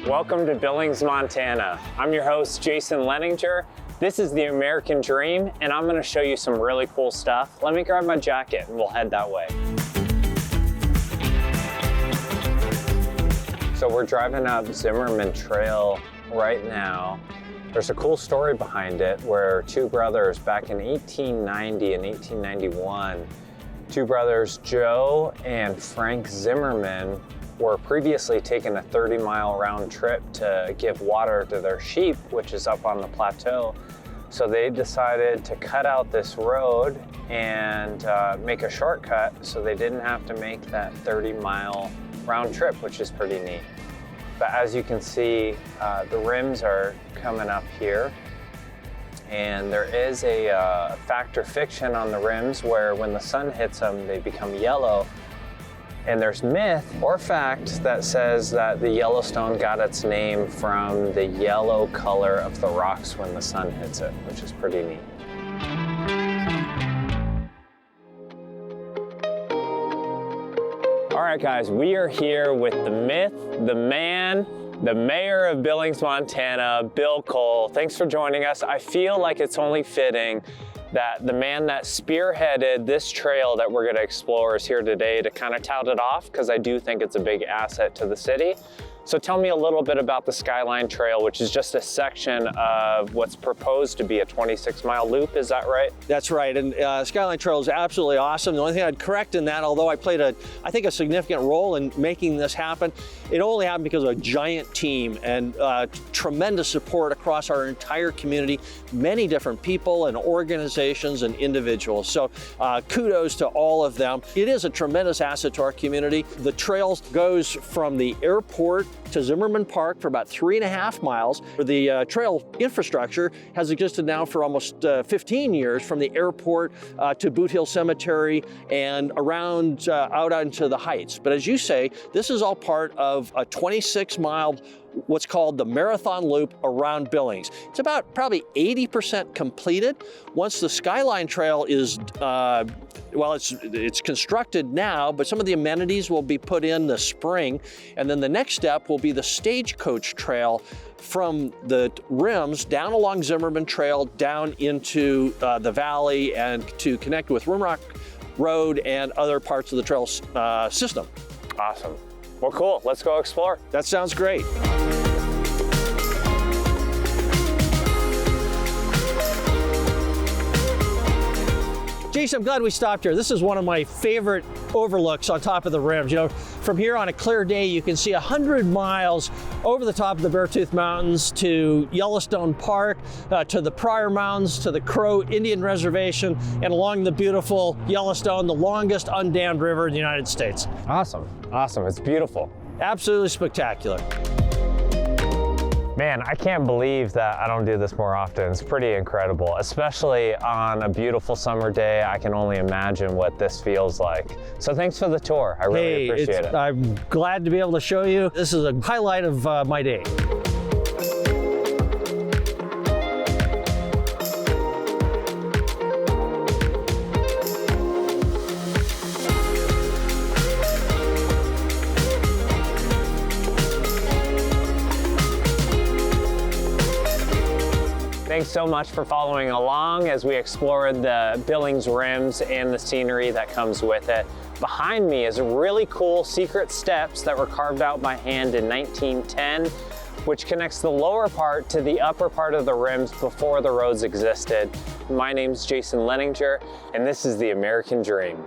Welcome to Billings, Montana. I'm your host, Jason Leninger. This is the American Dream, and I'm gonna show you some really cool stuff. Let me grab my jacket and we'll head that way. So we're driving up Zimmerman Trail right now. There's a cool story behind it where two brothers back in 1890 and 1891, two brothers, Joe and Frank Zimmerman, were previously taking a 30-mile round trip to give water to their sheep, which is up on the plateau. So they decided to cut out this road and make a shortcut so they didn't have to make that 30-mile round trip, which is pretty neat. But as you can see, the rims are coming up here. And there is a factor fiction on the rims where when the sun hits them, they become yellow. And there's myth or fact that says that the Yellowstone got its name from the yellow color of the rocks when the sun hits it, which is pretty neat. All right, guys, we are here with the myth, the man, the mayor of Billings, Montana, Bill Cole. Thanks for joining us. I feel like it's only fitting that the man that spearheaded this trail that we're going to explore is here today to kind of tout it off, because I do think it's a big asset to the city. So tell me a little bit about the Skyline Trail, which is just a section of what's proposed to be a 26-mile loop. Is that right? That's right. And Skyline Trail is absolutely awesome. The only thing I'd correct in that, although I played I think a significant role in making this happen, it only happened because of a giant team and tremendous support across our entire community, many different people and organizations and individuals. So kudos to all of them. It is a tremendous asset to our community. The trail goes from the airport to Zimmerman Park for about 3.5 miles. The trail infrastructure has existed now for almost 15 years, from the airport to Boot Hill Cemetery and around out into the heights. But as you say, this is all part of a 26-mile what's called the Marathon Loop around Billings. It's about probably 80% completed. Once the Skyline Trail is, well, it's constructed now, but some of the amenities will be put in the spring. And then the next step will be the Stagecoach Trail from the rims down along Zimmerman Trail down into the valley and to connect with Rimrock Road and other parts of the trail system. Awesome. Well, cool. Let's go explore. That sounds great. Jason, I'm glad we stopped here. This is one of my favorite overlooks on top of the rims. You know, from here on a clear day, you can see 100 miles over the top of the Beartooth Mountains to Yellowstone Park, to the Pryor Mountains, to the Crow Indian Reservation, and along the beautiful Yellowstone, the longest undammed river in the United States. Awesome. Awesome. It's beautiful. Absolutely spectacular. Man, I can't believe that I don't do this more often. It's pretty incredible, especially on a beautiful summer day. I can only imagine what this feels like. So thanks for the tour. I really appreciate it. I'm glad to be able to show you. This is a highlight of my day. Thanks so much for following along as we explored the Billings rims and the scenery that comes with it. Behind me is really cool secret steps that were carved out by hand in 1910, which connects the lower part to the upper part of the rims before the roads existed. My name's Jason Leninger, and this is the American Dream.